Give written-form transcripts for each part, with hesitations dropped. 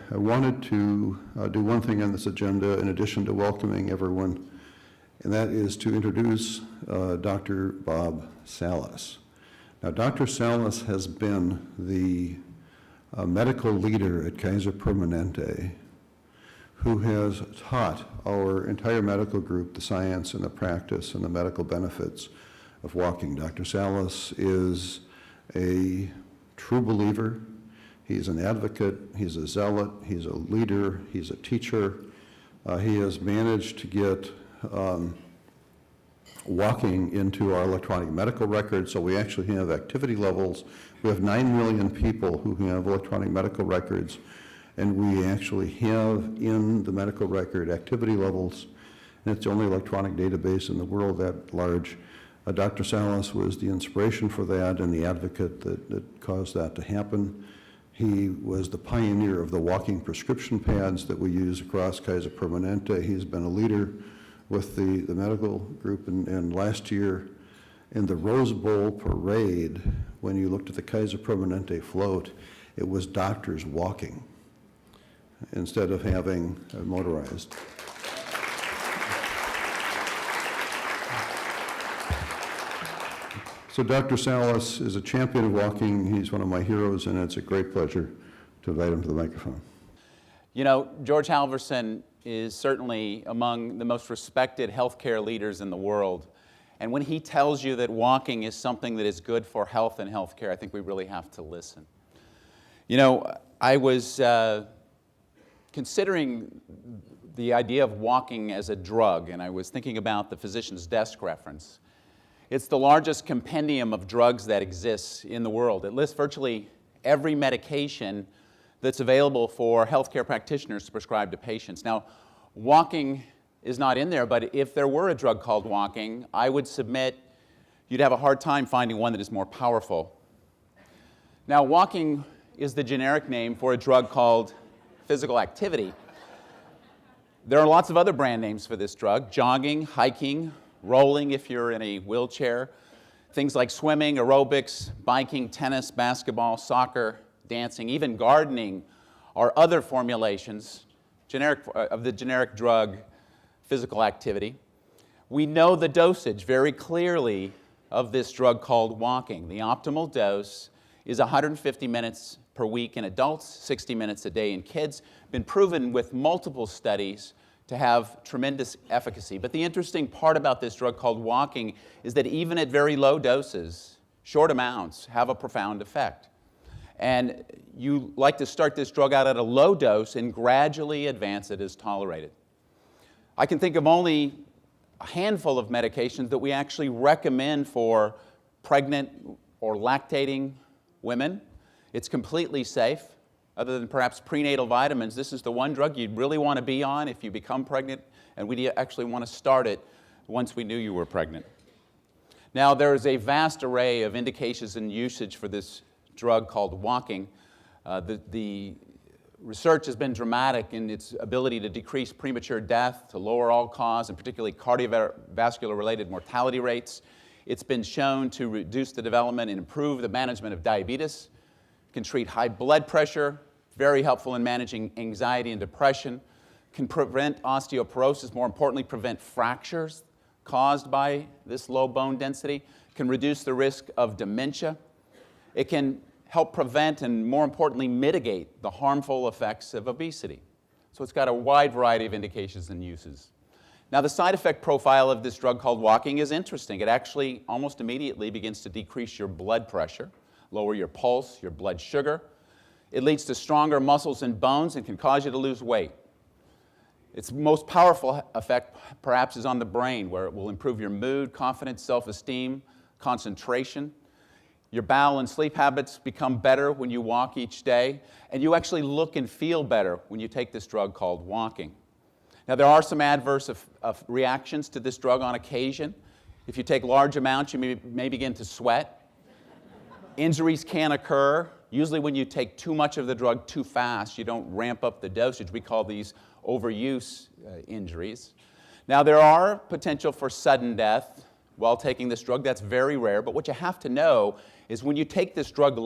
I wanted to do one thing on this agenda in addition to welcoming everyone, and that is to introduce Dr. Bob Sallis. Now, Dr. Sallis has been the medical leader at Kaiser Permanente, who has taught our entire medical group the science and the practice and the medical benefits of walking. Dr. Sallis is a true believer. He's an advocate, he's a zealot, he's a leader, he's a teacher. He has managed to get walking into our electronic medical records, so we actually have activity levels. We have 9 million people who have electronic medical records, and we actually have in the medical record activity levels, and it's the only electronic database in the world that large. Dr. Sallis was the inspiration for that and the advocate that caused that to happen. He was the pioneer of the walking prescription pads that we use across Kaiser Permanente. He's been a leader with the medical group, and last year in the Rose Bowl parade, when you looked at the Kaiser Permanente float, it was doctors walking instead of having motorized. So Dr. Sallis is a champion of walking. He's one of my heroes, and it's a great pleasure to invite him to the microphone. You know, George Halverson is certainly among the most respected healthcare leaders in the world. And when he tells you that walking is something that is good for health and healthcare, I think we really have to listen. You know, I was considering the idea of walking as a drug, and I was thinking about the physician's desk reference. It's the largest compendium of drugs that exists in the world. It lists virtually every medication that's available for healthcare practitioners to prescribe to patients. Now, walking is not in there, but if there were a drug called walking, I would submit you'd have a hard time finding one that is more powerful. Now, walking is the generic name for a drug called physical activity. There are lots of other brand names for this drug: jogging, hiking, rolling if you're in a wheelchair, things like swimming, aerobics, biking, tennis, basketball, soccer, dancing, even gardening are other formulations of the generic drug physical activity. We know the dosage very clearly of this drug called walking. The optimal dose is 150 minutes per week in adults, 60 minutes a day in kids. Been proven with multiple studies to have tremendous efficacy. But the interesting part about this drug called walking is that even at very low doses, short amounts have a profound effect. And you like to start this drug out at a low dose and gradually advance it as tolerated. I can think of only a handful of medications that we actually recommend for pregnant or lactating women. It's completely safe. Other than perhaps prenatal vitamins, this is the one drug you'd really want to be on if you become pregnant, and we actually want to start it once we knew you were pregnant. Now, there is a vast array of indications and usage for this drug called walking. The research has been dramatic in its ability to decrease premature death, to lower all-cause, and particularly cardiovascular-related mortality rates. It's been shown to reduce the development and improve the management of diabetes, can treat high blood pressure, very helpful in managing anxiety and depression, can prevent osteoporosis, more importantly, prevent fractures caused by this low bone density, can reduce the risk of dementia. It can help prevent and, more importantly, mitigate the harmful effects of obesity. So it's got a wide variety of indications and uses. Now, the side effect profile of this drug called walking is interesting. It actually almost immediately begins to decrease your blood pressure, lower your pulse, your blood sugar. It leads to stronger muscles and bones and can cause you to lose weight. Its most powerful effect, perhaps, is on the brain, where it will improve your mood, confidence, self-esteem, concentration. Your bowel and sleep habits become better when you walk each day, and you actually look and feel better when you take this drug called walking. Now, there are some adverse reactions to this drug on occasion. If you take large amounts, you may begin to sweat. Injuries can occur. Usually when you take too much of the drug too fast, you don't ramp up the dosage. We call these overuse injuries. Now, there are potential for sudden death while taking this drug. That's very rare, but what you have to know is when you take this drug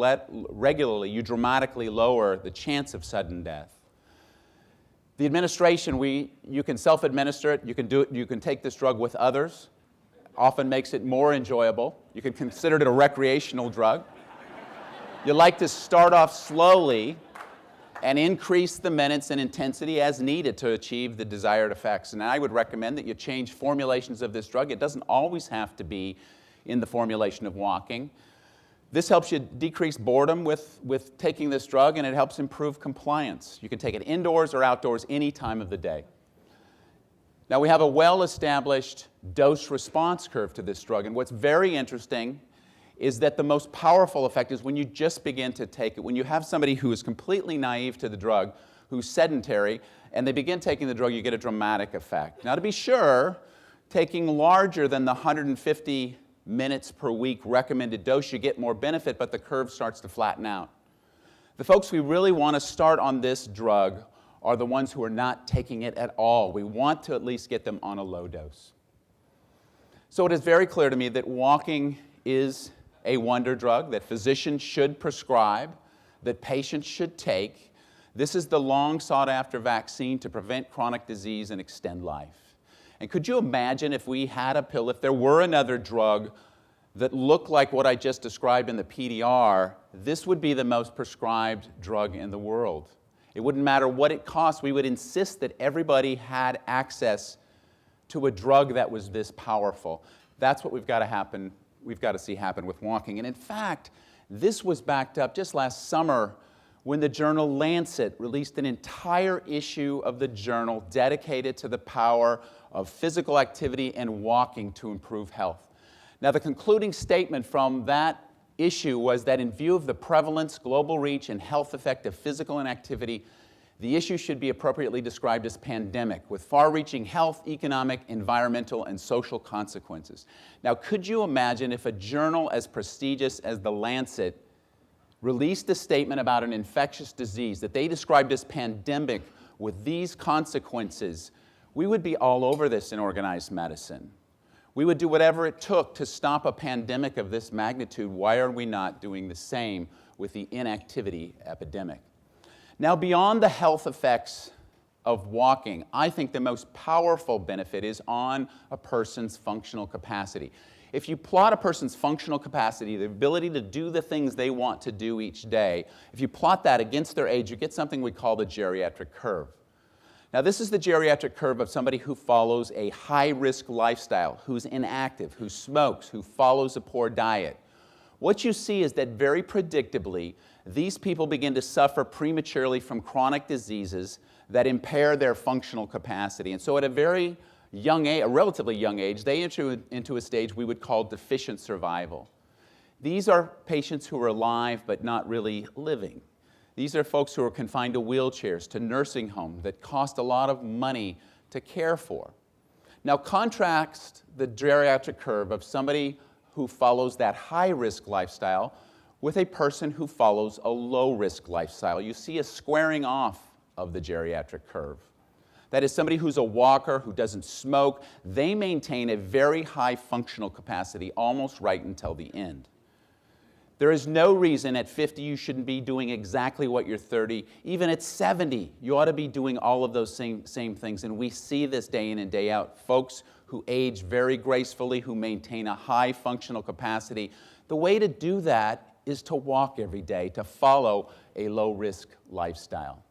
regularly, you dramatically lower the chance of sudden death. The administration, you can self-administer it, you can take this drug with others, often makes it more enjoyable. You can consider it a recreational drug. You like to start off slowly and increase the minutes and intensity as needed to achieve the desired effects. And I would recommend that you change formulations of this drug. It doesn't always have to be in the formulation of walking. This helps you decrease boredom with taking this drug, and it helps improve compliance. You can take it indoors or outdoors any time of the day. Now, we have a well-established dose-response curve to this drug, and what's very interesting is that the most powerful effect is when you just begin to take it. When you have somebody who is completely naive to the drug, who's sedentary, and they begin taking the drug, you get a dramatic effect. Now, to be sure, taking larger than the 150 minutes per week recommended dose, you get more benefit, but the curve starts to flatten out. The folks we really want to start on this drug are the ones who are not taking it at all. We want to at least get them on a low dose. So it is very clear to me that walking is a wonder drug that physicians should prescribe, that patients should take. This is the long sought after vaccine to prevent chronic disease and extend life. And could you imagine if we had a pill, if there were another drug that looked like what I just described in the PDR, this would be the most prescribed drug in the world. It wouldn't matter what it cost. We would insist that everybody had access to a drug that was this powerful. That's what we've got to see happen with walking. And in fact, this was backed up just last summer when the journal Lancet released an entire issue of the journal dedicated to the power of physical activity and walking to improve health. Now, the concluding statement from that issue was that in view of the prevalence, global reach, and health effect of physical inactivity, the issue should be appropriately described as pandemic, with far-reaching health, economic, environmental, and social consequences. Now, could you imagine if a journal as prestigious as the Lancet released a statement about an infectious disease that they described as pandemic with these consequences? We would be all over this in organized medicine. We would do whatever it took to stop a pandemic of this magnitude. Why are we not doing the same with the inactivity epidemic? Now, beyond the health effects of walking, I think the most powerful benefit is on a person's functional capacity. If you plot a person's functional capacity, the ability to do the things they want to do each day, if you plot that against their age, you get something we call the geriatric curve. Now, this is the geriatric curve of somebody who follows a high-risk lifestyle, who's inactive, who smokes, who follows a poor diet. What you see is that very predictably, these people begin to suffer prematurely from chronic diseases that impair their functional capacity. And so at a very young age, a relatively young age, they enter into a stage we would call deficient survival. These are patients who are alive but not really living. These are folks who are confined to wheelchairs, to nursing homes that cost a lot of money to care for. Now contrast the geriatric curve of somebody who follows that high-risk lifestyle with a person who follows a low-risk lifestyle. You see a squaring off of the geriatric curve. That is, somebody who's a walker, who doesn't smoke, they maintain a very high functional capacity almost right until the end. There is no reason at 50 you shouldn't be doing exactly what you're 30. Even at 70, you ought to be doing all of those same things. And we see this day in and day out. Folks who age very gracefully, who maintain a high functional capacity. The way to do that is to walk every day, to follow a low-risk lifestyle.